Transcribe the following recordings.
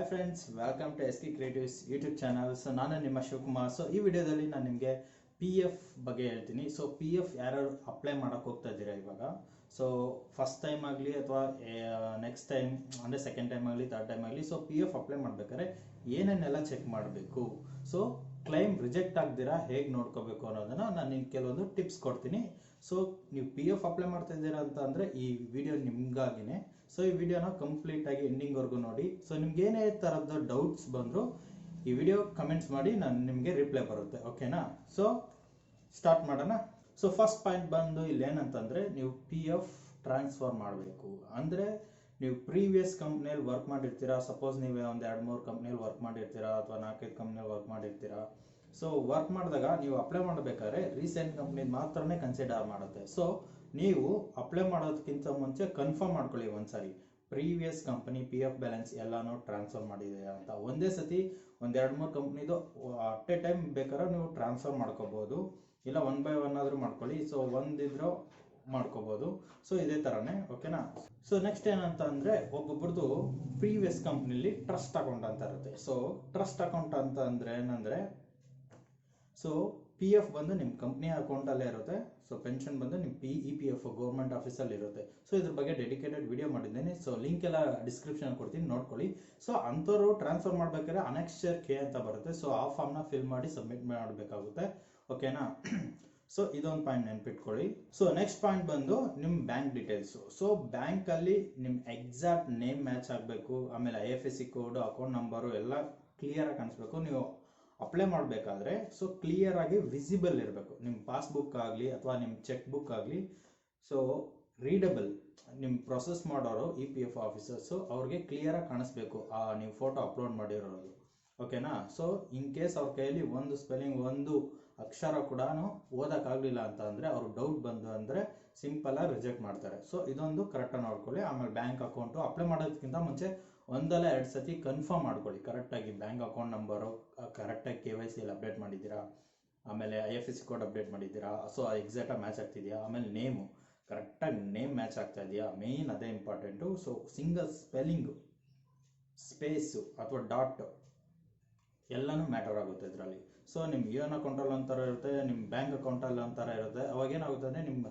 Friends, welcome to S K creatives YouTube channel. So ನಾನು ನಿಮ್ಮ Shivakumar. So ಈ ವಿಡಿಯೋದಲ್ಲಿ ನಾನು ನಿಮಗೆ ಪಿ ಎಫ್ ಬಗ್ಗೆ ಹೇಳ್ತೀನಿ. ಸೊ ಪಿ ಎಫ್ ಯಾರು ಅಪ್ಲೈ ಮಾಡೋಕೆ ಹೋಗ್ತಾ ಇದ್ದೀರಾ ಇವಾಗ, ಸೊ ಫಸ್ಟ್ ಟೈಮ್ ಆಗಲಿ ಅಥವಾ ನೆಕ್ಸ್ಟ್ ಟೈಮ್ ಅಂದರೆ ಸೆಕೆಂಡ್ ಟೈಮ್ ಆಗಲಿ ಥರ್ಡ್ ಟೈಮ್ ಆಗಲಿ, ಸೊ ಪಿ ಎಫ್ ಅಪ್ಲೈ ಮಾಡ್ಬೇಕಾದ್ರೆ ಏನೇನೆಲ್ಲ ಚೆಕ್ ಮಾಡಬೇಕು, ಸೊ ಕ್ಲೈಮ್ ರಿಜೆಕ್ಟ್ ಆಗ್ದಿರಾ ಹೇಗೆ ನೋಡ್ಕೋಬೇಕು ಅನ್ನೋದನ್ನು ನಾನು ನಿಮ್ಗೆ ಕೆಲವೊಂದು ಟಿಪ್ಸ್ ಕೊಡ್ತೀನಿ. ಸೊ ನೀವು ಪಿ ಎಫ್ ಅಪ್ಲೈ ಮಾಡ್ತಾ ಇದ್ದೀರಾ ಅಂತ ಅಂದರೆ ಈ ವಿಡಿಯೋ ನಿಮಗಾಗಿನೇ. ಸೊ ಈ ವಿಡಿಯೋನ ಕಂಪ್ಲೀಟಾಗಿ ಎಂಡಿಂಗ್ವರೆಗೂ ನೋಡಿ. ಸೊ ನಿಮ್ಗೆ ಏನೇ ಥರದ ಡೌಟ್ಸ್ ಬಂದರೂ ಈ ವಿಡಿಯೋ ಕಮೆಂಟ್ಸ್ ಮಾಡಿ, ನಾನು ನಿಮಗೆ ರಿಪ್ಲೈ ಬರುತ್ತೆ. ಓಕೆನಾ? ಸೊ ಸ್ಟಾರ್ಟ್ ಮಾಡೋಣ. ಸೊ ಫಸ್ಟ್ ಪಾಯಿಂಟ್ ಬಂದು ಇಲ್ಲೇನಂತಂದರೆ, ನೀವು ಪಿ ಎಫ್ ಟ್ರಾನ್ಸ್ಫರ್ ಮಾಡಬೇಕು. ಅಂದರೆ ನೀವು ಪ್ರೀವಿಯಸ್ ಕಂಪ್ನಿಯಲ್ಲಿ ವರ್ಕ್ ಮಾಡಿರ್ತೀರಾ. ಸಪೋಸ್ ನೀವು ಒಂದು 2-3 ಕಂಪ್ನಿಯಲ್ಲಿ ವರ್ಕ್ ಮಾಡಿರ್ತೀರಾ ಅಥವಾ 4-5 ಕಂಪ್ನಿಯಲ್ಲಿ ವರ್ಕ್ ಮಾಡಿರ್ತೀರಾ. ಸೊ ವರ್ಕ್ ಮಾಡಿದಾಗ ನೀವು ಅಪ್ಲೈ ಮಾಡಬೇಕಾದ್ರೆ ರೀಸೆಂಟ್ ಕಂಪ್ನಿ ಮಾತ್ರನೇ ಕನ್ಸಿಡರ್ ಮಾಡುತ್ತೆ. ಸೊ ನೀವು ಅಪ್ಲೈ ಮಾಡೋದಕ್ಕಿಂತ ಮುಂಚೆ ಕನ್ಫರ್ಮ್ ಮಾಡ್ಕೊಳ್ಳಿ ಒಂದ್ಸರಿ, previous company P F balance ಎಲ್ಲಾನು ಟ್ರಾನ್ಸ್ಫರ್ ಮಾಡಿದೆ ಅಂತ. ಒಂದೇ ಸತಿ ಒಂದು 2-3 ಕಂಪ್ನಿದು ಅಟ್ ಎ ಟೈಮ್ ಬೇಕಾದ್ರೆ ನೀವು ಟ್ರಾನ್ಸ್ಫರ್ ಮಾಡ್ಕೋಬಹುದು, ಇಲ್ಲ 1 by 1 ಆದರೂ ಮಾಡ್ಕೊಳ್ಳಿ. ಸೊ ಒಂದಿದ್ರು ಮಾಡ್ಕೋಬಹುದು. ಸೊ ಇದೇ ಥರನೇ. ಓಕೆನಾ? ಸೊ ನೆಕ್ಸ್ಟ್ ಏನಂತ ಅಂದರೆ, ಒಬ್ಬೊಬ್ರದ್ದು ಪ್ರೀವಿಯಸ್ ಕಂಪ್ನಿಲಿ ಟ್ರಸ್ಟ್ ಅಕೌಂಟ್ ಅಂತ ಇರುತ್ತೆ. ಸೊ ಟ್ರಸ್ಟ್ ಅಕೌಂಟ್ ಅಂತ ಅಂದರೆ ಏನಂದರೆ, ಸೊ ಪಿ ಎಫ್ ಬಂದು ನಿಮ್ಮ ಕಂಪ್ನಿ ಅಕೌಂಟಲ್ಲೇ ಇರುತ್ತೆ. ಸೊ ಪೆನ್ಷನ್ ಬಂದು ನಿಮ್ಮ ಇ ಪಿ ಎಫ್ ಗೌರ್ಮೆಂಟ್ ಆಫೀಸಲ್ಲಿ ಇರುತ್ತೆ. ಸೊ ಇದ್ರ ಬಗ್ಗೆ ಡೆಡಿಕೇಟೆಡ್ ವಿಡಿಯೋ ಮಾಡಿದ್ದೀನಿ. ಸೊ ಲಿಂಕ್ ಎಲ್ಲ ಡಿಸ್ಕ್ರಿಪ್ಷನ್ ಕೊಡ್ತೀನಿ, ನೋಡ್ಕೊಳ್ಳಿ. ಸೊ ಅಂಥವ್ರು ಟ್ರಾನ್ಸ್ಫರ್ ಮಾಡಬೇಕಾದ್ರೆ ಅನೆಕ್ಸ್ಚರ್ ಕೆ ಅಂತ ಬರುತ್ತೆ. ಸೊ ಆ ಫಾರ್ಮ್ನ ಫಿಲ್ ಮಾಡಿ ಸಬ್ಮಿಟ್ ಮಾಡಬೇಕಾಗುತ್ತೆ. ಓಕೆನಾ? ಸೊ ಇದೊಂದು ಪಾಯಿಂಟ್ ನೆನ್ಪಿಟ್ಕೊಳ್ಳಿ. ಸೊ ನೆಕ್ಸ್ಟ್ ಪಾಯಿಂಟ್ ಬಂದು ನಿಮ್ಮ ಬ್ಯಾಂಕ್ ಡೀಟೇಲ್ಸು. ಸೊ ಬ್ಯಾಂಕಲ್ಲಿ ನಿಮ್ಮ ಎಕ್ಸಾಕ್ಟ್ ನೇಮ್ ಮ್ಯಾಚ್ ಆಗಬೇಕು. ಆಮೇಲೆ IFSC ಕೋಡು, ಅಕೌಂಟ್ ನಂಬರು ಎಲ್ಲ ಕ್ಲಿಯರಾಗಿ ಕಾಣಿಸ್ಬೇಕು. ನೀವು ಅಪ್ಲೈ ಮಾಡಬೇಕಾದ್ರೆ ಸೊ ಕ್ಲಿಯರ್ ಆಗಿ ವಿಸಿಬಲ್ ಇರಬೇಕು. ನಿಮ್ಮ ಪಾಸ್ಬುಕ್ ಆಗಲಿ ಅಥವಾ ನಿಮ್ಮ ಚೆಕ್ ಬುಕ್ ಆಗಲಿ, ಸೊ ರೀಡಬಲ್. ನಿಮ್ಮ ಪ್ರೊಸೆಸ್ ಮಾಡೋರು EPF ಆಫೀಸರ್ಸು ಅವ್ರಿಗೆ ಕ್ಲಿಯರಾಗಿ ಕಾಣಿಸ್ಬೇಕು ನೀವು ಫೋಟೋ ಅಪ್ಲೋಡ್ ಮಾಡಿರೋದು. ಓಕೆನಾ? ಸೊ ಇನ್ ಕೇಸ್ ಅವ್ರ ಕೈಯಲ್ಲಿ ಒಂದು ಸ್ಪೆಲ್ಲಿಂಗ್, ಒಂದು ಅಕ್ಷರ ಕೂಡ ಓದೋಕ್ಕಾಗಲಿಲ್ಲ ಅಂತ ಅಂದರೆ, ಅವ್ರು ಡೌಟ್ ಬಂದು ಅಂದರೆ ಸಿಂಪಲಾಗಿ ರಿಜೆಕ್ಟ್ ಮಾಡ್ತಾರೆ. ಸೊ ಇದೊಂದು ಕರೆಕ್ಟಾಗಿ ನೋಡ್ಕೊಳ್ಳಿ. ಆಮೇಲೆ ಬ್ಯಾಂಕ್ ಅಕೌಂಟು ಅಪ್ಲೈ ಮಾಡೋದಕ್ಕಿಂತ ಮುಂಚೆ 1-2 ಸತಿ ಕನ್ಫರ್ಮ್ ಮಾಡ್ಕೊಳ್ಳಿ ಕರೆಕ್ಟಾಗಿ. ಬ್ಯಾಂಕ್ ಅಕೌಂಟ್ ನಂಬರು ಕರೆಕ್ಟಾಗಿ KYC ಎಲ್ಲ ಅಪ್ಡೇಟ್ ಮಾಡಿದ್ದೀರಾ, ಆಮೇಲೆ IFSC ಕೋಡ್ ಅಪ್ಡೇಟ್ ಮಾಡಿದ್ದೀರಾ, ಸೊ ಎಕ್ಸಾಕ್ಟಾಗಿ ಮ್ಯಾಚ್ ಆಗ್ತಿದೆಯಾ, ಆಮೇಲೆ ನೇಮು ಕರೆಕ್ಟಾಗಿ ನೇಮ್ ಮ್ಯಾಚ್ ಆಗ್ತಾ ಇದೆಯಾ, ಮೇಯ್ನ್ ಅದೇ important. So single spelling, space ಅಥವಾ ಡಾಟ್ ಎಲ್ಲನೂ ಮ್ಯಾಟರ್ ಆಗುತ್ತೆ ಇದರಲ್ಲಿ. ಸೊ ನಿಮ್ಮ ಯೂನ್ ಅಕೌಂಟಲ್ಲಿ ಒಂಥರ ಇರುತ್ತೆ, ನಿಮ್ಮ ಬ್ಯಾಂಕ್ ಅಕೌಂಟಲ್ಲಿ ಒಂಥರ ಇರುತ್ತೆ. ಅವಾಗೇನಾಗುತ್ತೆ ಅಂದರೆ ನಿಮ್ಮ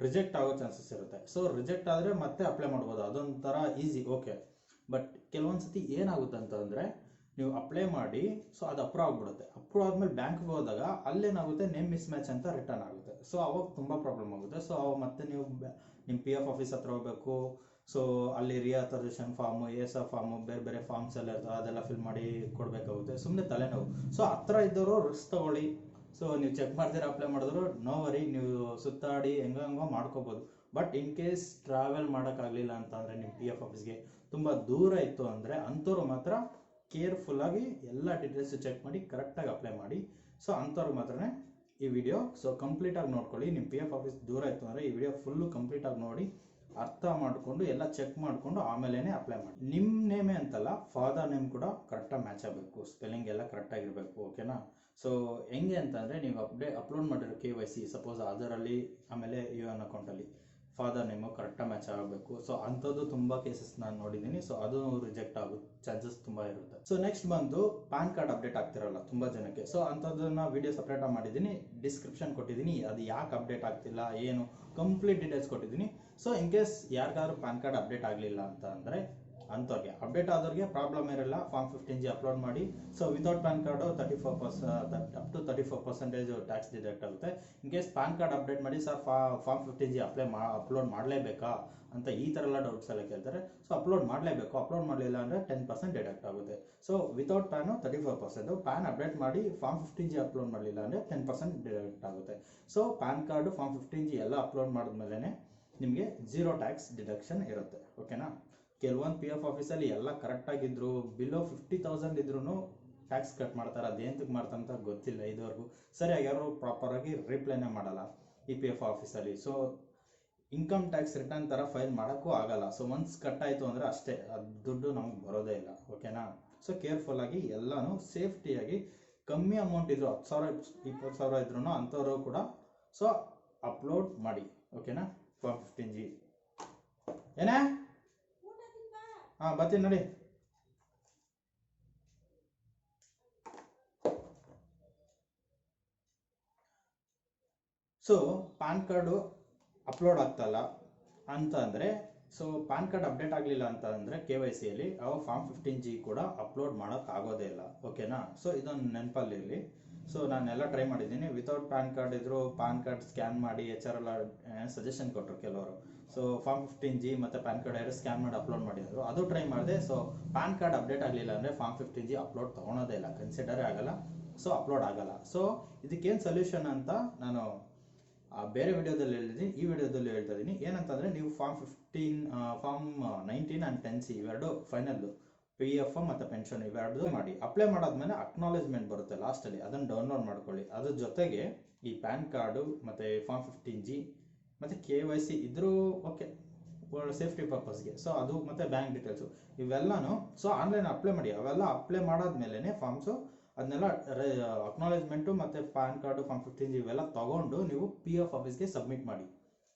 ರಿಜೆಕ್ಟ್ ಆಗೋ ಚಾನ್ಸಸ್ ಇರುತ್ತೆ. ಸೊ ರಿಜೆಕ್ಟ್ ಆದರೆ ಮತ್ತೆ ಅಪ್ಲೈ ಮಾಡ್ಬೋದು, ಅದೊಂಥರ ಈಸಿ. ಓಕೆ, ಬಟ್ ಕೆಲವೊಂದು ಸತಿ ಏನಾಗುತ್ತೆ ಅಂತಂದರೆ, ನೀವು ಅಪ್ಲೈ ಮಾಡಿ ಸೊ ಅದು ಅಪ್ರೂವ್ ಆಗಿಬಿಡುತ್ತೆ. ಅಪ್ರೂವ್ ಆದಮೇಲೆ ಬ್ಯಾಂಕ್ಗೆ ಹೋದಾಗ ಅಲ್ಲೇನಾಗುತ್ತೆ, ನೇಮ್ ಮಿಸ್ ಮ್ಯಾಚ್ ಅಂತ ರಿಟರ್ನ್ ಆಗುತ್ತೆ. ಸೊ ಅವಾಗ ತುಂಬ ಪ್ರಾಬ್ಲಮ್ ಆಗುತ್ತೆ. ಸೊ ಅವಾಗ ಮತ್ತೆ ನೀವು ನಿಮ್ಮ PF ಆಫೀಸ್ ಹತ್ರ ಹೋಗಬೇಕು. ಸೊ ಅಲ್ಲಿ ರಿಯಾಥರೈಸೇಷನ್ ಫಾರ್ಮು, ESA ಫಾರ್ಮು, ಬೇರೆ ಬೇರೆ ಫಾರ್ಮ್ಸ್ ಎಲ್ಲ ಇರ್ತವೆ, ಅದೆಲ್ಲ ಫಿಲ್ ಮಾಡಿ ಕೊಡಬೇಕಾಗುತ್ತೆ. ಸುಮ್ಮನೆ ತಲೆನೋವು. ಸೊ ಹತ್ರ ಇದ್ದವರು ರಿಸ್ಕ್ ತಗೊಳ್ಳಿ. ಸೊ ನೀವು ಚೆಕ್ ಮಾಡ್ತೀರಾ ಅಪ್ಲೈ ಮಾಡಿದ್ರು ನೋ ವರಿ, ನೀವು ಸುತ್ತಾಡಿ ಹೆಂಗೋ ಮಾಡ್ಕೋಬೋದು. ಬಟ್ ಇನ್ ಕೇಸ್ ಟ್ರಾವೆಲ್ ಮಾಡೋಕ್ಕಾಗಲಿಲ್ಲ ಅಂತಂದರೆ, ನಿಮ್ಮ PF ಆಫೀಸ್ಗೆ ತುಂಬ ದೂರ ಇತ್ತು ಅಂದರೆ, ಅಂಥವ್ರು ಮಾತ್ರ ಕೇರ್ಫುಲ್ಲಾಗಿ ಎಲ್ಲ ಡೀಟೇಲ್ಸ್ ಚೆಕ್ ಮಾಡಿ ಕರೆಕ್ಟಾಗಿ ಅಪ್ಲೈ ಮಾಡಿ. ಸೊ ಅಂಥವ್ರು ಮಾತ್ರನೇ ಈ ವಿಡಿಯೋ ಸೊ ಕಂಪ್ಲೀಟಾಗಿ ನೋಡ್ಕೊಳ್ಳಿ. ನಿಮ್ಮ PF ಆಫೀಸ್ ದೂರ ಇತ್ತು ಅಂದರೆ ಈ ವಿಡಿಯೋ ಫುಲ್ಲು ಕಂಪ್ಲೀಟಾಗಿ ನೋಡಿ, ಅರ್ಥ ಮಾಡಿಕೊಂಡು ಎಲ್ಲ ಚೆಕ್ ಮಾಡಿಕೊಂಡು ಆಮೇಲೆ ಅಪ್ಲೈ ಮಾಡಿ. ನಿಮ್ಮ ನೇಮೇ ಅಂತಲ್ಲ, ಫಾದರ್ ನೇಮ್ ಕೂಡ ಕರೆಕ್ಟಾಗಿ ಮ್ಯಾಚ್ ಆಗಬೇಕು, ಸ್ಪೆಲ್ಲಿಂಗ್ ಎಲ್ಲ ಕರೆಕ್ಟಾಗಿರಬೇಕು. ಓಕೆನಾ? ಸೊ ಹೆಂಗೆ ಅಂತಂದರೆ, ನೀವು ಅಪ್ಲೋಡ್ ಮಾಡಿರೋ KYC ಸಪೋಸ್ ಅದರಲ್ಲಿ, ಆಮೇಲೆ ಯೂನ್ ಅಕೌಂಟಲ್ಲಿ ಫಾದರ್ ನೇಮು ಕರೆಕ್ಟಾಗಿ ಮ್ಯಾಚ್ ಆಗಬೇಕು. ಸೊ ಅಂಥದ್ದು ತುಂಬ ಕೇಸಸ್ ನಾನು ನೋಡಿದ್ದೀನಿ. ಸೊ ಅದು ರಿಜೆಕ್ಟ್ ಆಗೋ ಚಾನ್ಸಸ್ ತುಂಬ ಇರುತ್ತೆ. ಸೊ ನೆಕ್ಸ್ಟ್ ಬಂದು ಪ್ಯಾನ್ ಕಾರ್ಡ್ ಅಪ್ಡೇಟ್ ಆಗ್ತಿರಲ್ಲ ತುಂಬ ಜನಕ್ಕೆ. ಸೊ ಅಂಥದ್ದನ್ನ ವಿಡಿಯೋ ಸಪ್ರೇಟಾಗಿ ಮಾಡಿದ್ದೀನಿ, ಡಿಸ್ಕ್ರಿಪ್ಷನ್ ಕೊಟ್ಟಿದ್ದೀನಿ. ಅದು ಯಾಕೆ ಅಪ್ಡೇಟ್ ಆಗ್ತಿಲ್ಲ ಏನು ಕಂಪ್ಲೀಟ್ ಡೀಟೇಲ್ಸ್ ಕೊಟ್ಟಿದ್ದೀನಿ. ಸೊ ಇನ್ ಕೇಸ್ ಯಾರಿಗಾದ್ರೂ ಪ್ಯಾನ್ ಕಾರ್ಡ್ ಅಪ್ಡೇಟ್ ಆಗಲಿಲ್ಲ ಅಂತ ಅಂದರೆ, ಅಂಥವ್ರಿಗೆ ಅಪ್ಡೇಟ್ ಆದವ್ರಿಗೆ ಪ್ರಾಬ್ಲಮ್ ಇರಲ್ಲ. ಫಾರ್ಮ್ 15G ಅಪ್ಲೋಡ್ ಮಾಡಿ. So without PAN card 34% up to 34% tax deduct ಆಗುತ್ತೆ. In case PAN card update ಮಾಡಿ ಸರ್ ಫಾರ್ಮ್ 15G ಅಪ್ಲೋಡ್ ಮಾಡಲೇಬೇಕಾ ಅಂತ ಈ ಥರ ಎಲ್ಲ ಡೌಟ್ಸ್ ಎಲ್ಲ ಕೇಳ್ತಾರೆ. ಸೊ ಅಪ್ಲೋಡ್ ಮಾಡಲೇಬೇಕು, ಅಪ್ಲೋಡ್ ಮಾಡಲಿಲ್ಲ ಅಂದರೆ 10% ಡಿಡಕ್ಟ್ ಆಗುತ್ತೆ. So without pan 34%, PAN update ಮಾಡಿ ಫಾರ್ಮ್ 15G ಅಪ್ಲೋಡ್ ಮಾಡಲಿಲ್ಲ ಅಂದರೆ 10% ಡಿಡಕ್ಟ್ ಆಗುತ್ತೆ. So PAN card form 15G ಎಲ್ಲ ಅಪ್ಲೋಡ್ ಮಾಡಿದ್ಮೇಲೆ ನಿಮಗೆ 0 ಟ್ಯಾಕ್ಸ್ ಡಿಡಕ್ಷನ್ ಇರುತ್ತೆ. ಓಕೆನಾ? ಕೆಲವೊಂದು PF ಆಫೀಸಲ್ಲಿ ಎಲ್ಲ ಕರೆಕ್ಟಾಗಿದ್ರು ಬಿಲೋ 50,000 ಇದ್ರೂ ಟ್ಯಾಕ್ಸ್ ಕಟ್ ಮಾಡ್ತಾರೆ. ಅದೇಂತಕ್ಕೆ ಮಾಡ್ತಾರೆ ಅಂತ ಗೊತ್ತಿಲ್ಲ ಇದುವರೆಗೂ. ಸರಿಯಾಗಿ ಯಾರು ಪ್ರಾಪರಾಗಿ ರಿಪ್ಲೈನೇ ಮಾಡಲ್ಲ ಈ PF ಆಫೀಸಲ್ಲಿ. ಸೊ ಇನ್ಕಮ್ ಟ್ಯಾಕ್ಸ್ ರಿಟರ್ನ್ ಥರ ಫೈಲ್ ಮಾಡೋಕ್ಕೂ ಆಗಲ್ಲ. ಸೊ ಒನ್ಸ್ ಕಟ್ ಆಯಿತು ಅಂದರೆ ಅಷ್ಟೇ, ಅದು ದುಡ್ಡು ನಮ್ಗೆ ಬರೋದೇ ಇಲ್ಲ. ಓಕೆನಾ? ಸೊ ಕೇರ್ಫುಲ್ಲಾಗಿ ಎಲ್ಲನೂ ಸೇಫ್ಟಿಯಾಗಿ, ಕಮ್ಮಿ ಅಮೌಂಟ್ ಇದ್ರು 10,000 20,000 ಇದ್ರೂ ಅಂಥವ್ರು ಕೂಡ ಸೊ ಅಪ್ಲೋಡ್ ಮಾಡಿ. ಓಕೆನಾ? ಫಾರ್ಮ್ 15G ಏನೇ ಬರ್ತೀನಿ ನೋಡಿ. ಸೊ ಪ್ಯಾನ್ ಕಾರ್ಡು ಅಪ್ಲೋಡ್ ಆಗ್ತಲ್ಲ ಅಂತ ಅಂದರೆ, ಸೊ ಪ್ಯಾನ್ ಕಾರ್ಡ್ ಅಪ್ಡೇಟ್ ಆಗಲಿಲ್ಲ ಅಂತ ಅಂದರೆ KYCಯಲ್ಲಿ ಅವಾಗ ಫಾರ್ಮ್ 15G ಕೂಡ ಅಪ್ಲೋಡ್ ಮಾಡೋಕ್ಕಾಗೋದೇ ಇಲ್ಲ. ಓಕೆನಾ? ಸೊ ಇದೊಂದು ನೆನಪಲ್ಲಿರಲಿ. ಸೊ ನಾನೆಲ್ಲ ಟ್ರೈ ಮಾಡಿದ್ದೀನಿ. ವಿತೌಟ್ ಪ್ಯಾನ್ ಕಾರ್ಡ್ ಇದ್ದರೂ ಪ್ಯಾನ್ ಕಾರ್ಡ್ ಸ್ಕ್ಯಾನ್ ಮಾಡಿ HR ಸಜೆಷನ್ ಕೊಟ್ಟರು ಕೆಲವರು. ಸೊ ಫಾರ್ಮ್ 15G ಮತ್ತು ಪ್ಯಾನ್ ಕಾರ್ಡ್ ಎರಡು ಸ್ಕ್ಯಾನ್ ಮಾಡಿ ಅಪ್ಲೋಡ್ ಮಾಡಿದ್ರು, ಅದು ಟ್ರೈ ಮಾಡಿದೆ. ಸೊ ಪ್ಯಾನ್ ಕಾರ್ಡ್ ಅಪ್ಡೇಟ್ ಆಗಲಿಲ್ಲ ಅಂದರೆ ಫಾರ್ಮ್ 15G ಅಪ್ಲೋಡ್ ತೊಗೊಳೋದೇ ಇಲ್ಲ, ಕನ್ಸಿಡರೇ ಆಗಲ್ಲ, ಸೊ ಅಪ್ಲೋಡ್ ಆಗಲ್ಲ. ಸೊ ಇದಕ್ಕೇನು ಸೊಲ್ಯೂಷನ್ ಅಂತ ನಾನು ಬೇರೆ ವಿಡಿಯೋದಲ್ಲಿ ಹೇಳಿದ್ದೀನಿ, ಈ ವಿಡಿಯೋದಲ್ಲಿ ಹೇಳ್ತಾ ಇದ್ದೀನಿ. ಏನಂತಂದರೆ, ನೀವು ಫಾರ್ಮ್ 19 ಆ್ಯಂಡ್ 10C ಇವೆರಡು ಫೈನಲ್ಲು, PF ಮತ್ತು ಪೆನ್ಷನ್ ಇವೆರಡು ಮಾಡಿ ಅಪ್ಲೈ ಮಾಡಾದ್ಮೇಲೆ ಅಕ್ನಾಲೇಜ್ಮೆಂಟ್ ಬರುತ್ತೆ ಲಾಸ್ಟಲ್ಲಿ, ಅದನ್ನು ಡೌನ್ಲೋಡ್ ಮಾಡ್ಕೊಳ್ಳಿ. ಅದ್ರ ಜೊತೆಗೆ ಈ ಪ್ಯಾನ್ ಕಾರ್ಡು ಮತ್ತು ಫಾರ್ಮ್ 15G ಮತ್ತು KYC ಇದ್ರೂ ಓಕೆ, ಸೇಫ್ಟಿ ಪರ್ಪಸ್ಗೆ. ಸೊ ಅದು ಮತ್ತು ಬ್ಯಾಂಕ್ ಡೀಟೇಲ್ಸು ಇವೆಲ್ಲನೂ ಸೊ ಆನ್ಲೈನ್ ಅಪ್ಲೈ ಮಾಡಿ. ಅವೆಲ್ಲ ಅಪ್ಲೈ ಮಾಡಾದ್ಮೇಲೆ ಫಾರ್ಮ್ಸು ಅದನ್ನೆಲ್ಲ ಅಕ್ನಾಲೇಜ್ಮೆಂಟು ಮತ್ತು ಪ್ಯಾನ್ ಕಾರ್ಡು ಫಾರ್ಮ್ 15G ಇವೆಲ್ಲ ತೊಗೊಂಡು ನೀವು PF ಆಫೀಸ್ಗೆ ಸಬ್ಮಿಟ್ ಮಾಡಿ.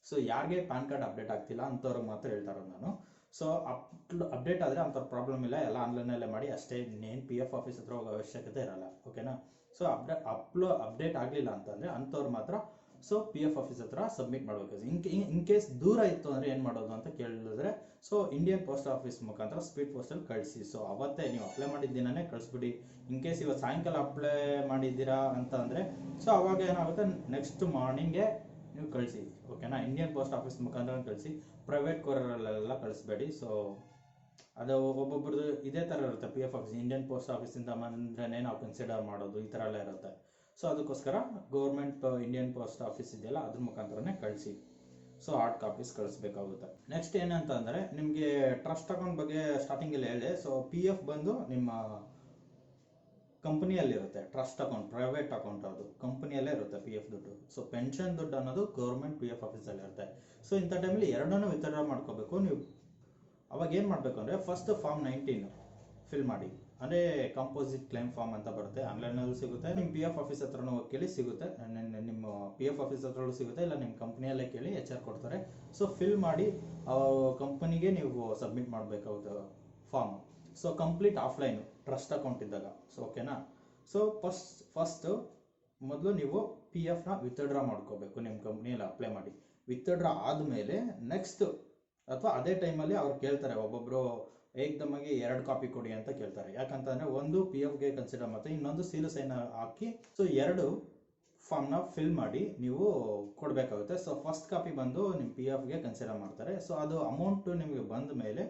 ಸೊ ಯಾರಿಗೆ ಪ್ಯಾನ್ ಕಾರ್ಡ್ ಅಪ್ಡೇಟ್ ಆಗ್ತಿಲ್ಲ ಅಂಥವ್ರಿಗೆ ಮಾತ್ರ ಹೇಳ್ತಾ ಇರೋದು ನಾನು. ಸೊ ಅಪ್ಡೇಟ್ ಆದರೆ ಅಂಥವ್ರ ಪ್ರಾಬ್ಲಮ್ ಇಲ್ಲ, ಎಲ್ಲ ಆನ್ಲೈನಲ್ಲೇ ಮಾಡಿ ಅಷ್ಟೇ, ಇನ್ನೇನು PF ಆಫೀಸ್ ಹತ್ರ ಹೋಗೋ ಅವಶ್ಯಕತೆ ಇರಲ್ಲ. ಓಕೆನಾ? ಸೊ ಅಪ್ಡೇಟ್ ಆಗಲಿಲ್ಲ ಅಂತಂದರೆ ಅಂಥವ್ರು ಮಾತ್ರ ಸೊ PF ಆಫೀಸ್ ಹತ್ರ ಸಬ್ಮಿಟ್ ಮಾಡಬೇಕು. ಇನ್ ಕೇಸ್ ದೂರ ಇತ್ತು ಅಂದರೆ ಏನು ಮಾಡೋದು ಅಂತ ಕೇಳಿದ್ರೆ, ಸೊ ಇಂಡಿಯನ್ ಪೋಸ್ಟ್ ಆಫೀಸ್ ಮುಖಾಂತರ ಸ್ಪೀಡ್ ಪೋಸ್ಟಲ್ಲಿ ಕಳಿಸಿ. ಸೊ ಅವತ್ತೇ ನೀವು ಅಪ್ಲೈ ಮಾಡಿದ ದಿನನೇ ಕಳಿಸ್ಬಿಡಿ. ಇನ್ ಕೇಸ್ ಇವತ್ತು ಸಾಯಂಕಾಲ ಅಪ್ಲೈ ಮಾಡಿದ್ದೀರಾ ಅಂತ ಅಂದರೆ, ಸೊ ಅವಾಗ ಏನಾಗುತ್ತೆ, ನೆಕ್ಸ್ಟ್ ಮಾರ್ನಿಂಗೇ ನೀವು ಕಳಿಸಿ. ಓಕೆನಾ? ಇಂಡಿಯನ್ ಪೋಸ್ಟ್ ಆಫೀಸ್ ಮುಖಾಂತರ ಕಳಿಸಿ, ಪ್ರೈವೇಟ್ ಕೊರಿಯರಲ್ಲೆಲ್ಲ ಕಳಿಸ್ಬೇಡಿ. ಸೊ ಅದು ಒಬ್ಬೊಬ್ರದ್ದು ಇದೇ ಥರ ಇರುತ್ತೆ. PF ಆಫೀಸ್ ಇಂಡಿಯನ್ ಪೋಸ್ಟ್ ಆಫೀಸಿಂದ ಬಂದ್ರೇ ನಾವು ಕನ್ಸಿಡರ್ ಮಾಡೋದು, ಈ ಥರ ಎಲ್ಲ ಇರುತ್ತೆ. ಸೊ ಅದಕ್ಕೋಸ್ಕರ ಗೌರ್ಮೆಂಟ್ ಇಂಡಿಯನ್ ಪೋಸ್ಟ್ ಆಫೀಸ್ ಇದೆಯಲ್ಲ ಅದ್ರ ಮುಖಾಂತರನೇ ಕಳಿಸಿ. ಸೊ ಹಾರ್ಡ್ ಕಾಪೀಸ್ ಕಳಿಸ್ಬೇಕಾಗುತ್ತೆ. ನೆಕ್ಸ್ಟ್ ಏನಂತ ಅಂದರೆ, ನಿಮಗೆ ಟ್ರಸ್ಟ್ ಅಕೌಂಟ್ ಬಗ್ಗೆ ಸ್ಟಾರ್ಟಿಂಗಲ್ಲಿ ಹೇಳಿದೆ. ಸೊ PF ಬಂದು ನಿಮ್ಮ ಕಂಪನಿಯಲ್ಲಿರುತ್ತೆ. ಟ್ರಸ್ಟ್ ಅಕೌಂಟ್ ಪ್ರೈವೇಟ್ ಅಕೌಂಟ್, ಅದು ಕಂಪನಿಯಲ್ಲೇ ಇರುತ್ತೆ PF ದುಡ್ಡು. ಸೊ ಪೆನ್ಷನ್ ದುಡ್ಡು ಅನ್ನೋದು ಗೌರ್ಮೆಂಟ್ PF ಆಫೀಸಲ್ಲಿ ಇರುತ್ತೆ. ಸೊ ಇಂಥ ಟೈಮಲ್ಲಿ ಎರಡನ್ನೂ ವಿತ್ಡ್ರಾ ಮಾಡ್ಕೋಬೇಕು ನೀವು. ಅವಾಗ ಏನು ಮಾಡಬೇಕು ಅಂದರೆ, ಫಸ್ಟ್ ಫಾರ್ಮ್ 19 ಫಿಲ್ ಮಾಡಿ. ಅಂದರೆ ಕಂಪೋಸಿಟ್ ಕ್ಲೈಮ್ ಫಾರ್ಮ್ ಅಂತ ಬರುತ್ತೆ, ಆನ್ಲೈನಲ್ಲೂ ಸಿಗುತ್ತೆ, ನಿಮ್ಮ PF ಆಫೀಸ್ ಹತ್ರನೂ ಕೇಳಿ ಸಿಗುತ್ತೆ, ನಿಮ್ಮ PF ಆಫೀಸ್ ಹತ್ರಲ್ಲೂ ಸಿಗುತ್ತೆ, ಇಲ್ಲ ನಿಮ್ಮ ಕಂಪ್ನಿಯಲ್ಲೇ ಕೇಳಿ HR ಕೊಡ್ತಾರೆ. ಸೊ ಫಿಲ್ ಮಾಡಿ ಕಂಪನಿಗೆ ನೀವು ಸಬ್ಮಿಟ್ ಮಾಡಬೇಕಾಗುತ್ತೆ form. So complete offline trust account ಇದ್ದಾಗ. ಸೊ ಓಕೆನಾ? ಸೊ ಫಸ್ಟು ಮೊದಲು ನೀವು PFನ ವಿತ್ಡ್ರಾ ಮಾಡ್ಕೋಬೇಕು ನಿಮ್ಮ ಕಂಪ್ನಿಯಲ್ಲಿ ಅಪ್ಲೈ ಮಾಡಿ. ವಿತ್ಡ್ರಾ ಆದಮೇಲೆ ನೆಕ್ಸ್ಟ್ ಅಥವಾ ಅದೇ ಟೈಮಲ್ಲಿ ಅವ್ರು ಕೇಳ್ತಾರೆ, ಒಬ್ಬೊಬ್ಬರು ಏಕ್ದಮ್ಮಾಗಿ 2 ಕಾಪಿ ಕೊಡಿ ಅಂತ ಕೇಳ್ತಾರೆ. ಯಾಕಂತಂದರೆ ಒಂದು PFಗೆ ಕನ್ಸಿಡರ್ ಮತ್ತು ಇನ್ನೊಂದು ಸೀಲು ಸೈನ್ ಹಾಕಿ, ಸೊ 2 ಫಾರ್ಮ್ನ ಫಿಲ್ ಮಾಡಿ ನೀವು ಕೊಡಬೇಕಾಗುತ್ತೆ. ಸೊ ಫಸ್ಟ್ ಕಾಪಿ ಬಂದು ನಿಮ್ಮ PFಗೆ ಕನ್ಸಿಡರ್ ಮಾಡ್ತಾರೆ. ಸೊ ಅದು ಅಮೌಂಟು ನಿಮಗೆ ಬಂದ ಮೇಲೆ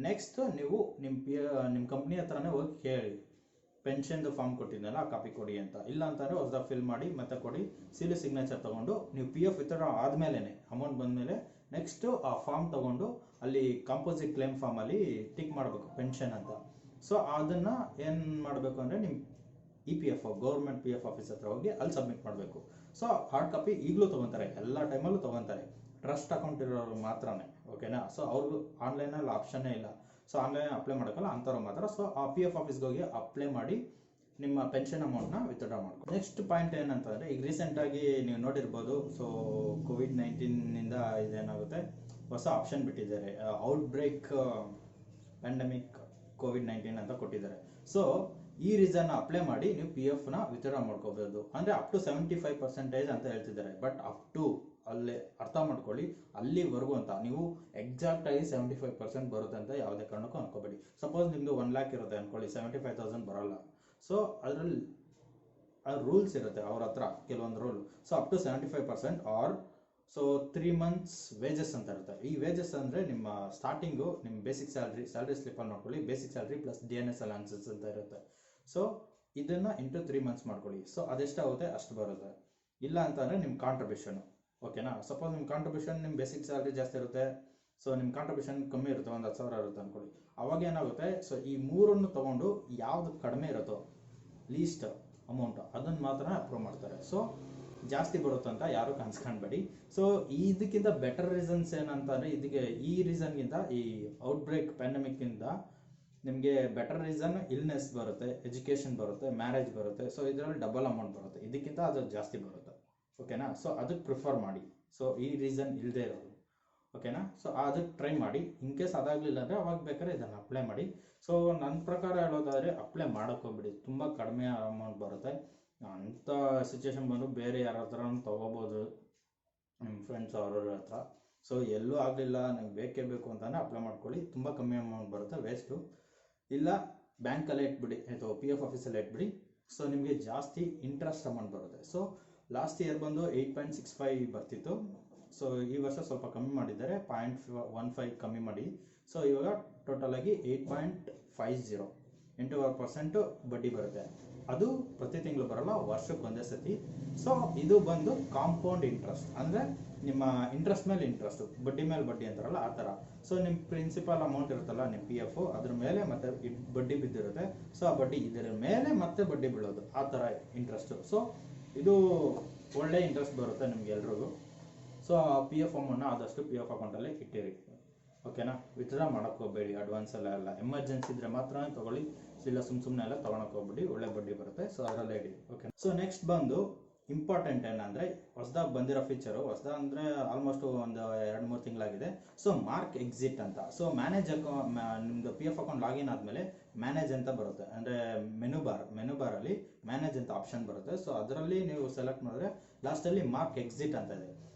ನೆಕ್ಸ್ಟ್ ನೀವು ನಿಮ್ಮ ಕಂಪ್ನಿ ಹತ್ರನೇ ಹೋಗಿ ಕೇಳಿ, ಪೆನ್ಷನ್ದು ಫಾರ್ಮ್ ಕೊಟ್ಟಿದ್ದೆನಲ್ಲ ಆ ಕಾಪಿ ಕೊಡಿ ಅಂತ. ಇಲ್ಲ ಅಂತಂದರೆ ಹೊಸದಾಗಿ ಫಿಲ್ ಮಾಡಿ ಮತ್ತೆ ಕೊಡಿ, ಸೀಲು ಸಿಗ್ನೇಚರ್ ತೊಗೊಂಡು ನೀವು PF ವಿತ್ಡ್ರಾ ಆದಮೇಲೆ ಅಮೌಂಟ್ ಬಂದಮೇಲೆ ನೆಕ್ಸ್ಟು ಆ ಫಾರ್ಮ್ ತೊಗೊಂಡು ಅಲ್ಲಿ ಕಾಂಪೋಸಿಟ್ ಕ್ಲೇಮ್ ಫಾರ್ಮಲ್ಲಿ ಟಿಕ್ ಮಾಡಬೇಕು ಪೆನ್ಷನ್ ಅಂತ. ಸೊ ಅದನ್ನು ಏನು ಮಾಡಬೇಕು ಅಂದರೆ, ನಿಮ್ಮ EPF ಗೌರ್ಮೆಂಟ್ PF ಆಫೀಸ್ ಹತ್ರ ಹೋಗಿ ಅಲ್ಲಿ ಸಬ್ಮಿಟ್ ಮಾಡಬೇಕು. ಸೊ ಹಾರ್ಡ್ ಕಾಪಿ ಈಗಲೂ ತೊಗೊತಾರೆ, ಎಲ್ಲ ಟೈಮಲ್ಲೂ ತೊಗೊತಾರೆ, ಟ್ರಸ್ಟ್ ಅಕೌಂಟ್ ಇರೋರು ಮಾತ್ರನೇ. ಓಕೆನಾ? ಸೊ ಅವ್ರಿಗೂ ಆನ್ಲೈನಲ್ಲಿ ಆಪ್ಷನ್ನೇ ಇಲ್ಲ. ಸೊ ಆನ್ಲೈನ್ ಅಪ್ಲೈ ಮಾಡೋಕ್ಕಲ್ಲ ಅಂಥವ್ರು ಮಾತ್ರ. ಸೊ ಆ PF ಆಫೀಸ್ಗೆ ಹೋಗಿ ಅಪ್ಲೈ ಮಾಡಿ ನಿಮ್ಮ ಪೆನ್ಷನ್ ಅಮೌಂಟ್ನ ವಿತ್ಡ್ರಾ ಮಾಡ್ಕೊ. ನೆಕ್ಸ್ಟ್ ಪಾಯಿಂಟ್ ಏನಂತಂದರೆ, ಈಗ ರೀಸೆಂಟಾಗಿ ನೀವು ನೋಡಿರ್ಬೋದು, ಸೊ COVID-19 ಇದೇನಾಗುತ್ತೆ, ಹೊಸ ಆಪ್ಷನ್ ಬಿಟ್ಟಿದ್ದಾರೆ, ಔಟ್ಬ್ರೇಕ್ ಪ್ಯಾಂಡಮಿಕ್ COVID-19 ಅಂತ ಕೊಟ್ಟಿದ್ದಾರೆ. ಸೊ ಈ ರೀಸನ್ ಅಪ್ಲೈ ಮಾಡಿ ನೀವು PFನ ವಿತ್ಡ್ರಾ ಮಾಡ್ಕೋಬೋದು. ಅಂದರೆ ಅಪ್ ಟು 75% ಅಂತ ಹೇಳ್ತಿದ್ದಾರೆ, ಬಟ್ ಅಪ್ ಟು ಅಲ್ಲೇ ಅರ್ಥ ಮಾಡ್ಕೊಳ್ಳಿ, ಅಲ್ಲಿವರೆಗೂ ಅಂತ. ನೀವು ಎಕ್ಸಾಕ್ಟಾಗಿ 75% ಬರುತ್ತೆ ಅಂತ ಯಾವುದೇ ಕಾರಣಕ್ಕೂ ಅನ್ಕೋಬೇಡಿ. ಸಪೋಸ್ ನಿಮ್ಮದು 1 lakh ಇರುತ್ತೆ ಅಂದ್ಕೊಳ್ಳಿ, 75,000 ಬರೋಲ್ಲ. ಸೊ ಅದರಲ್ಲಿ ರೂಲ್ಸ್ ಇರುತ್ತೆ ಅವ್ರ ಹತ್ರ, ಕೆಲವೊಂದು rule. So up to 75% or so 3 months wages ಅಂತ ಇರುತ್ತೆ. ಈ ವೇಜಸ್ ಅಂದರೆ ನಿಮ್ಮ ಸ್ಟಾರ್ಟಿಂಗು ನಿಮ್ಮ ಬೇಸಿಕ್ ಸ್ಯಾಲ್ರಿ ಸ್ಲಿಪ್ಪಲ್ಲಿ ನೋಡ್ಕೊಳ್ಳಿ, basic salary plus DNS allowances ಅಂತ ಇರುತ್ತೆ. ಸೊ ಇದನ್ನು ಇಂಟು 3 months ಮಾಡ್ಕೊಳ್ಳಿ. ಸೊ ಅದೆಷ್ಟಾಗುತ್ತೆ ಅಷ್ಟು ಬರುತ್ತೆ. ಇಲ್ಲ ಅಂತಂದರೆ ನಿಮ್ಮ ಕಾಂಟ್ರಿಬ್ಯೂಷನು. ಓಕೆನಾ? ಸಪೋಸ್ ನಿಮ್ಮ ಕಾಂಟ್ರಿಬ್ಯೂಷನ್ ನಿಮ್ಮ ಬೇಸಿಕ್ ಸ್ಯಾಲ್ರಿ ಜಾಸ್ತಿ ಇರುತ್ತೆ, ಸೊ ನಿಮ್ಮ ಕಾಂಟ್ರಿಬ್ಯೂಷನ್ ಕಮ್ಮಿ ಇರುತ್ತೆ, 10,000 ಇರುತ್ತೆ ಅಂದ್ಕೊಳ್ಳಿ. ಅವಾಗ ಏನಾಗುತ್ತೆ, ಸೊ ಈ ಮೂರನ್ನು ತೊಗೊಂಡು ಯಾವುದು ಕಡಿಮೆ ಇರುತ್ತೋ ಲೀಸ್ಟ್ ಅಮೌಂಟು ಅದನ್ನು ಮಾತ್ರ ಅಪ್ರೂವ್ ಮಾಡ್ತಾರೆ. ಸೊ ಜಾಸ್ತಿ ಬರುತ್ತಂತ ಯಾರು ಕನ್ಸ್ಕೊಂಡ್ಬೇಡಿ. ಸೊ ಇದಕ್ಕಿಂತ ಬೆಟರ್ ರೀಸನ್ಸ್ ಏನಂತಂದರೆ, ಈ ರೀಸನ್ಗಿಂತ ಈ ಔಟ್ಬ್ರೇಕ್ ಪ್ಯಾಂಡಮಿಕ್ಕಿಂತ ನಿಮಗೆ ಬೆಟರ್ ರೀಸನ್ ಇಲ್ನೆಸ್ ಬರುತ್ತೆ, ಎಜುಕೇಷನ್ ಬರುತ್ತೆ, ಮ್ಯಾರೇಜ್ ಬರುತ್ತೆ. ಸೊ ಇದರಲ್ಲಿ ಡಬಲ್ ಅಮೌಂಟ್ ಬರುತ್ತೆ, ಇದಕ್ಕಿಂತ ಅದು ಜಾಸ್ತಿ ಬರುತ್ತೆ. ಓಕೆನಾ? ಸೊ ಅದಕ್ಕೆ ಪ್ರಿಫರ್ ಮಾಡಿ. ಸೊ ಈ ರೀಸನ್ ಇಲ್ಲದೆ ಇರೋದು. ಓಕೆನಾ? ಸೊ ಅದಕ್ಕೆ ಟ್ರೈ ಮಾಡಿ. ಇನ್ ಕೇಸ್ ಅದಾಗಲಿಲ್ಲ ಅಂದರೆ ಅವಾಗ ಬೇಕಾದ್ರೆ ಇದನ್ನು ಅಪ್ಲೈ ಮಾಡಿ. ಸೊ ನನ್ನ ಪ್ರಕಾರ ಹೇಳೋದಾದರೆ ಅಪ್ಲೈ ಮಾಡೋಕ್ಕೋಗ್ಬಿಡಿ, ತುಂಬ ಕಡಿಮೆ ಅಮೌಂಟ್ ಬರುತ್ತೆ. ಅಂಥ ಸಿಚುವೇಶನ್ ಬಂದು ಬೇರೆ ಯಾರ ಹತ್ರ ತೊಗೋಬೋದು, ನಿಮ್ಮ ಫ್ರೆಂಡ್ಸ್ ಅವ್ರವ್ರ ಹತ್ರ. ಸೊ ಎಲ್ಲೂ ಆಗಲಿಲ್ಲ, ನಂಗೆ ಬೇಕೇ ಬೇಕು ಅಂತಾನೆ ಅಪ್ಲೈ ಮಾಡ್ಕೊಳ್ಳಿ, ತುಂಬ ಕಮ್ಮಿ ಅಮೌಂಟ್ ಬರುತ್ತೆ, ವೇಸ್ಟು. ಇಲ್ಲ ಬ್ಯಾಂಕಲ್ಲೇ ಇಟ್ಬಿಡಿ ಅಥವಾ ಪಿ ಎಫ್ ಆಫೀಸಲ್ಲೇ ಇಟ್ಬಿಡಿ, ಸೊ ನಿಮಗೆ ಜಾಸ್ತಿ ಇಂಟ್ರೆಸ್ಟ್ ಅಮೌಂಟ್ ಬರುತ್ತೆ. ಸೊ ಲಾಸ್ಟ್ ಇಯರ್ ಬಂದು 8.65 ಬರ್ತಿತ್ತು. ಸೊ ಈ ವರ್ಷ ಸ್ವಲ್ಪ ಕಮ್ಮಿ ಮಾಡಿದ್ದಾರೆ, 0.15 ಕಮ್ಮಿ ಮಾಡಿ. ಸೊ ಇವಾಗ ಟೋಟಲಾಗಿ 8.50 8% ಬಡ್ಡಿ ಬರುತ್ತೆ. ಅದು ಪ್ರತಿ ತಿಂಗಳು ಬರಲ್ಲ, ವರ್ಷಕ್ಕೆ ಒಂದೇ ಸತಿ. ಸೊ ಇದು ಬಂದು ಕಾಂಪೌಂಡ್ ಇಂಟ್ರೆಸ್ಟ್, ಅಂದರೆ ನಿಮ್ಮ ಇಂಟ್ರೆಸ್ಟ್ ಮೇಲೆ ಇಂಟ್ರೆಸ್ಟ್, ಬಡ್ಡಿ ಮೇಲೆ ಬಡ್ಡಿ ಅಂತಾರಲ್ಲ ಆ ಥರ. ಸೊ ನಿಮ್ಮ ಪ್ರಿನ್ಸಿಪಲ್ ಅಮೌಂಟ್ ಇರುತ್ತಲ್ಲ ನಿಮ್ಮ ಪಿ ಎಫ್, ಅದ್ರ ಮೇಲೆ ಮತ್ತೆ ಬಡ್ಡಿ ಬಿದ್ದಿರುತ್ತೆ. ಸೊ ಆ ಬಡ್ಡಿ ಇದರ ಮೇಲೆ ಮತ್ತೆ ಬಡ್ಡಿ ಬೀಳೋದು, ಆ ಥರ ಇಂಟ್ರೆಸ್ಟು. ಸೊ ಇದು ಒಳ್ಳೆ ಇಂಟ್ರೆಸ್ಟ್ ಬರುತ್ತೆ ನಿಮ್ಗೆ ಎಲ್ರಿಗೂ. ಸೊ ಆ ಪಿ ಎಫ್ ಅಮೌಂಟ್ನ ಆದಷ್ಟು ಪಿ ಎಫ್ ಅಕೌಂಟಲ್ಲೇ ಇಟ್ಟಿರಿ, ಓಕೆನಾ. ವಿತ್ಡ್ರಾ ಮಾಡೋಕ್ಕೆ ಹೋಗಬೇಡಿ, ಅಡ್ವಾನ್ಸ್ ಎಲ್ಲ ಎಮರ್ಜೆನ್ಸಿ ಇದ್ರೆ ಮಾತ್ರ ತೊಗೊಳ್ಳಿ, ಇಲ್ಲ ಸುಮ್ಮನೆ ಎಲ್ಲ ತೊಗೊಳಕ್ಕೆ ಹೋಗ್ಬಿಡಿ, ಒಳ್ಳೆ ಬಡ್ಡಿ ಬರುತ್ತೆ. ಸೊ ಅದರಲ್ಲೇ ಇಡಿ, ಓಕೆ. ಸೊ ನೆಕ್ಸ್ಟ್ ಬಂದು ಇಂಪಾರ್ಟೆಂಟ್ ಏನಂದರೆ, ಹೊಸದಾಗಿ ಬಂದಿರೋ ಫೀಚರು, ಹೊಸದಾಗಿ ಅಂದರೆ ಆಲ್ಮೋಸ್ಟ್ ಒಂದು 2-3 ತಿಂಗಳಾಗಿದೆ. ಸೊ ಮಾರ್ಕ್ ಎಕ್ಸಿಟ್ ಅಂತ. ಸೊ ಮ್ಯಾನೇಜ್ ನಿಮ್ಮದು ಪಿ ಎಫ್ ಅಕೌಂಟ್ ಲಾಗಿನ್ ಆದಮೇಲೆ ಮ್ಯಾನೇಜ್ ಅಂತ ಬರುತ್ತೆ, ಅಂದರೆ ಮೆನು ಬಾರಲ್ಲಿ ಮ್ಯಾನೇಜ್ ಅಂತ ಆಪ್ಷನ್ ಬರುತ್ತೆ. ಸೊ ಅದರಲ್ಲಿ ನೀವು ಸೆಲೆಕ್ಟ್ ಮಾಡಿದ್ರೆ ಲಾಸ್ಟಲ್ಲಿ ಮಾರ್ಕ್ ಎಕ್ಸಿಟ್ ಅಂತ ಇದೆ.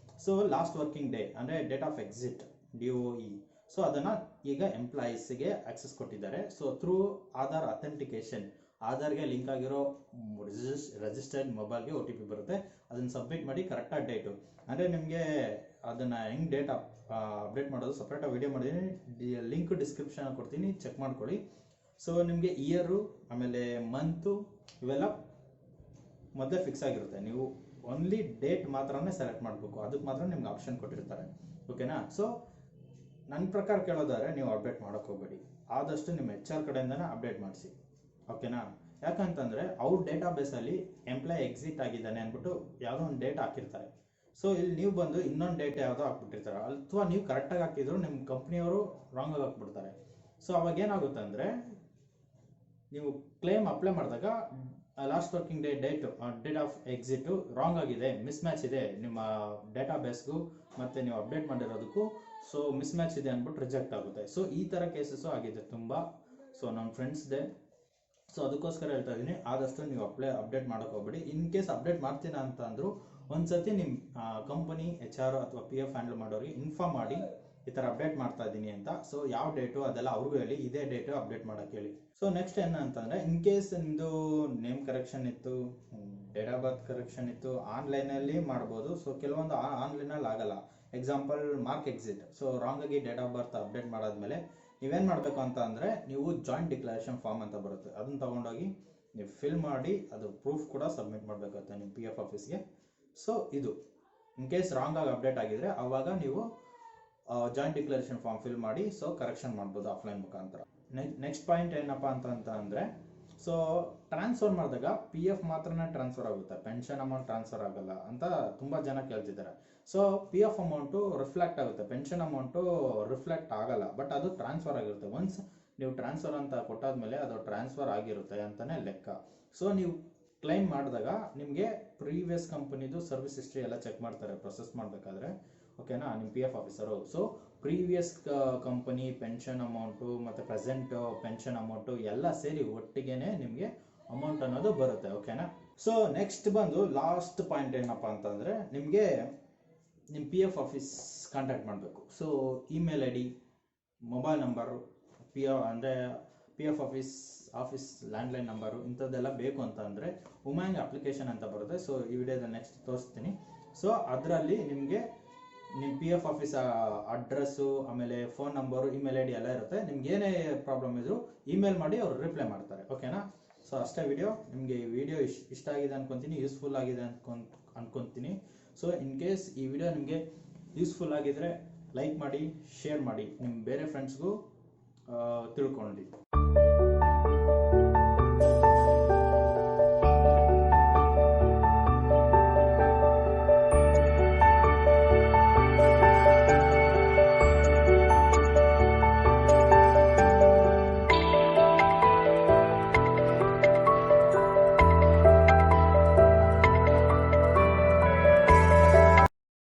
ಸೊ ಲಾಸ್ಟ್ ವರ್ಕಿಂಗ್ ಡೇ ಅಂದರೆ date of exit, DOE. So ಅದನ್ನು ಈಗ ಎಂಪ್ಲಾಯೀಸ್ಗೆ ಆಕ್ಸೆಸ್ ಕೊಟ್ಟಿದ್ದಾರೆ. So through Aadhaar authentication, ಆಧಾರ್ಗೆ link ಆಗಿರೋ ರಿಜಿಸ್ಟರ್ಡ್ ಮೊಬೈಲ್ಗೆ OTP ಬರುತ್ತೆ. ಅದನ್ನು ಸಬ್ಮಿಟ್ ಮಾಡಿ ಕರೆಕ್ಟಾಗಿ ಡೇಟು, ಅಂದರೆ ನಿಮಗೆ ಅದನ್ನು ಹೆಂಗೆ ಡೇಟ್ ಅಪ್ಡೇಟ್ ಮಾಡೋದು ಸಪ್ರೇಟಾಗಿ ವಿಡಿಯೋ ಮಾಡಿದ್ದೀನಿ, ಲಿಂಕ್ ಡಿಸ್ಕ್ರಿಪ್ಷನ್ ಕೊಡ್ತೀನಿ, ಚೆಕ್ ಮಾಡ್ಕೊಳ್ಳಿ. ಸೊ ನಿಮಗೆ ಇಯರು ಆಮೇಲೆ ಮಂತು ಇವೆಲ್ಲ ಮೊದಲೇ ಫಿಕ್ಸ್ ಆಗಿರುತ್ತೆ, ನೀವು ಓನ್ಲಿ ಡೇಟ್ ಮಾತ್ರನೇ ಸೆಲೆಕ್ಟ್ ಮಾಡಬೇಕು, ಅದಕ್ಕೆ ಮಾತ್ರ ನಿಮ್ಗೆ ಆಪ್ಷನ್ ಕೊಟ್ಟಿರ್ತಾರೆ, ಓಕೆನಾ. ಸೊ ನನ್ನ ಪ್ರಕಾರ ಕೇಳೋದಾದ್ರೆ ನೀವು ಅಪ್ಡೇಟ್ ಮಾಡೋಕ್ಕೆ ಹೋಗಬೇಡಿ, ಆದಷ್ಟು ನಿಮ್ಮ HR ಕಡೆಯಿಂದನೇ ಅಪ್ಡೇಟ್ ಮಾಡಿಸಿ, ಓಕೆನಾ. ಯಾಕಂತಂದರೆ ಅವ್ರ ಡೇಟಾ ಬೇಸಲ್ಲಿ ಎಂಪ್ಲಾಯ್ ಎಕ್ಸಿಟ್ ಆಗಿದ್ದಾನೆ ಅಂದ್ಬಿಟ್ಟು ಯಾವುದೋ ಒಂದು ಡೇಟ್ ಹಾಕಿರ್ತಾರೆ. ಸೊ ಇಲ್ಲಿ ನೀವು ಬಂದು ಇನ್ನೊಂದು ಡೇಟ್ ಯಾವುದೋ ಹಾಕ್ಬಿಟ್ಟಿರ್ತಾರೆ, ಅಥವಾ ನೀವು ಕರೆಕ್ಟಾಗಿ ಹಾಕಿದ್ರು ನಿಮ್ಮ ಕಂಪ್ನಿಯವರು ರಾಂಗಾಗಿ ಹಾಕ್ಬಿಡ್ತಾರೆ. ಸೊ ಅವಾಗ ಏನಾಗುತ್ತೆ ಅಂದರೆ, ನೀವು ಕ್ಲೇಮ್ ಅಪ್ಲೈ ಮಾಡಿದಾಗ last working date of exit wrong ಆಗಿದೆ, ಮಿಸ್ ಮ್ಯಾಚ್ ಇದೆ ನಿಮ್ಮ ಡೇಟಾ ಬೇಸ್ಗೂ ಮತ್ತು ನೀವು ಅಪ್ಡೇಟ್ ಮಾಡಿರೋದಕ್ಕೂ. ಸೊ ಮಿಸ್ ಮ್ಯಾಚ್ ಇದೆ ಅಂದ್ಬಿಟ್ಟು ರಿಜೆಕ್ಟ್ ಆಗುತ್ತೆ. ಸೊ ಈ ಥರ ಕೇಸಸ್ಸು ಆಗಿದೆ ತುಂಬ. ಸೊ ನಮ್ಮ ಫ್ರೆಂಡ್ಸ್ದೆ. ಸೊ ಅದಕ್ಕೋಸ್ಕರ ಹೇಳ್ತಾ ಇದ್ದೀನಿ, ಆದಷ್ಟು ನೀವು ಅಪ್ಡೇಟ್ ಮಾಡೋಕೆ ಹೋಗ್ಬೇಡಿ. ಇನ್ ಕೇಸ್ ಅಪ್ಡೇಟ್ ಮಾಡ್ತೀರಾ ಅಂತ ಅಂದರೂ ಒಂದ್ಸತಿ ನಿಮ್ಮ ಕಂಪನಿ HR ಅಥವಾ PF ಹ್ಯಾಂಡಲ್ ಮಾಡೋರಿಗೆ ಇನ್ಫಾರ್ಮ್ ಮಾಡಿ, ಈ ಥರ ಅಪ್ಡೇಟ್ ಮಾಡ್ತಾ ಇದ್ದೀನಿ ಅಂತ. ಸೊ ಯಾವ ಡೇಟು ಅದೆಲ್ಲ ಅವ್ರಿಗೂ ಹೇಳಿ, ಇದೇ ಡೇಟು ಅಪ್ಡೇಟ್ ಮಾಡೋಕ್ಕೆ ಹೇಳಿ. ಸೊ ನೆಕ್ಸ್ಟ್ ಏನಂತಂದರೆ, ಇನ್ ಕೇಸ್ ನಿಮ್ಮದು ನೇಮ್ ಕರೆಕ್ಷನ್ ಇತ್ತು, ಡೇಟ್ ಆಫ್ ಬರ್ತ್ ಕರೆಕ್ಷನ್ ಇತ್ತು, ಆನ್ಲೈನಲ್ಲಿ ಮಾಡ್ಬೋದು. ಸೊ ಕೆಲವೊಂದು ಆನ್ಲೈನಲ್ಲಿ ಆಗಲ್ಲ. ಎಕ್ಸಾಂಪಲ್ ಮಾರ್ಕ್ ಎಕ್ಸಿಟ್, ಸೊ ರಾಂಗಾಗಿ ಡೇಟ್ ಆಫ್ ಬರ್ತ್ ಅಪ್ಡೇಟ್ ಮಾಡಾದ್ಮೇಲೆ ನೀವೇನು ಮಾಡಬೇಕು ಅಂತ ಅಂದರೆ, ನೀವು ಜಾಯಿಂಟ್ ಡಿಕ್ಲರೇಷನ್ ಫಾರ್ಮ್ ಅಂತ ಬರುತ್ತೆ, ಅದನ್ನು ತೊಗೊಂಡೋಗಿ ನೀವು ಫಿಲ್ ಮಾಡಿ, ಅದು ಪ್ರೂಫ್ ಕೂಡ ಸಬ್ಮಿಟ್ ಮಾಡಬೇಕಾಗುತ್ತೆ ನಿಮ್ಮ PF ಆಫೀಸ್ಗೆ. ಸೊ ಇದು ಇನ್ ಕೇಸ್ ರಾಂಗಾಗಿ ಅಪ್ಡೇಟ್ ಆಗಿದ್ರೆ ಆವಾಗ ನೀವು ಜಾಯಿಂಟ್ ಡಿಕ್ಲರೇಷನ್ ಫಾರ್ಮ್ ಫಿಲ್ ಮಾಡಿ, ಸೊ ಕರೆಕ್ಷನ್ ಮಾಡ್ಬೋದು ಆಫ್ಲೈನ್ ಮುಖಾಂತರ. ನೆಕ್ಸ್ಟ್ ಪಾಯಿಂಟ್ ಏನಪ್ಪ ಅಂತ ಅಂದರೆ, ಸೊ ಟ್ರಾನ್ಸ್ಫರ್ ಮಾಡಿದಾಗ PF ಮಾತ್ರನೇ ಟ್ರಾನ್ಸ್ಫರ್ ಆಗುತ್ತೆ, ಪೆನ್ಷನ್ ಅಮೌಂಟ್ ಟ್ರಾನ್ಸ್ಫರ್ ಆಗಲ್ಲ ಅಂತ ತುಂಬ ಜನ ಕೇಳ್ತಿದ್ದಾರೆ. ಸೊ PF ಅಮೌಂಟು ರಿಫ್ಲೆಕ್ಟ್ ಆಗುತ್ತೆ, ಪೆನ್ಷನ್ ಅಮೌಂಟು ರಿಫ್ಲೆಕ್ಟ್ ಆಗಲ್ಲ, ಬಟ್ ಅದು ಟ್ರಾನ್ಸ್ಫರ್ ಆಗಿರುತ್ತೆ. ಒನ್ಸ್ ನೀವು ಟ್ರಾನ್ಸ್ಫರ್ ಅಂತ ಕೊಟ್ಟಾದ್ಮೇಲೆ ಅದು ಟ್ರಾನ್ಸ್ಫರ್ ಆಗಿರುತ್ತೆ ಅಂತಲೇ ಲೆಕ್ಕ. ಸೊ ನೀವು ಕ್ಲೈಮ್ ಮಾಡಿದಾಗ ನಿಮಗೆ ಪ್ರೀವಿಯಸ್ ಕಂಪನಿದು ಸರ್ವಿಸ್ ಹಿಸ್ಟ್ರಿ ಎಲ್ಲ ಚೆಕ್ ಮಾಡ್ತಾರೆ ಪ್ರೊಸೆಸ್ ಮಾಡಬೇಕಾದ್ರೆ, ಓಕೆನಾ, ನಿಮ್ಮ PF officer. So previous company pension amount ಮತ್ತು ಪ್ರೆಸೆಂಟ್ ಪೆನ್ಷನ್ ಅಮೌಂಟು ಎಲ್ಲ ಸೇರಿ ಒಟ್ಟಿಗೆನೇ ನಿಮಗೆ ಅಮೌಂಟ್ ಅನ್ನೋದು ಬರುತ್ತೆ, ಓಕೆನಾ. ಸೊ ನೆಕ್ಸ್ಟ್ ಬಂದು ಲಾಸ್ಟ್ ಪಾಯಿಂಟ್ ಏನಪ್ಪ ಅಂತಂದರೆ, ನಿಮಗೆ ನಿಮ್ಮ PF ಆಫೀಸ್ ಕಾಂಟ್ಯಾಕ್ಟ್ ಮಾಡಬೇಕು. So email ID, mobile number, ಅಂದರೆ PF ಆಫೀಸ್ ಲ್ಯಾಂಡ್ಲೈನ್ ನಂಬರು ಇಂಥದ್ದೆಲ್ಲ ಬೇಕು ಅಂತ ಅಂದರೆ ಉಮ್ಯಾಂಗ್ ಅಪ್ಲಿಕೇಶನ್ ಅಂತ ಬರುತ್ತೆ. ಸೊ ಈ ವಿಡಿಯೋದಲ್ಲಿ ನೆಕ್ಸ್ಟ್ ತೋರಿಸ್ತೀನಿ. ಸೊ ಅದರಲ್ಲಿ ನಿಮಗೆ ನಿಮ್ಮ PF ಆಫೀಸ್ ಅಡ್ರೆಸ್ಸು, ಆಮೇಲೆ ಫೋನ್ ನಂಬರು, ಇಮೇಲ್ ID ಎಲ್ಲ ಇರುತ್ತೆ. ನಿಮ್ಗೆ ಏನೇ ಪ್ರಾಬ್ಲಮ್ ಇದ್ದರೂ ಇಮೇಲ್ ಮಾಡಿ ಅವರು ರಿಪ್ಲೈ ಮಾಡ್ತಾರೆ, ಓಕೆನಾ. ಸೊ ಅಷ್ಟೇ ವಿಡಿಯೋ. ನಿಮಗೆ ಈ ವಿಡಿಯೋ ಇಷ್ಟ ಆಗಿದೆ ಅನ್ಕೊತೀನಿ, ಯೂಸ್ಫುಲ್ ಆಗಿದೆ ಅನ್ಕೊತೀನಿ. ಸೊ ಇನ್ ಕೇಸ್ ಈ ವಿಡಿಯೋ ನಿಮಗೆ ಯೂಸ್ಫುಲ್ ಆಗಿದ್ರೆ ಲೈಕ್ ಮಾಡಿ, ಶೇರ್ ಮಾಡಿ, ನಿಮ್ಮ ಬೇರೆ ಫ್ರೆಂಡ್ಸ್ಗೂ ತಿಳ್ಕೊಂಡು.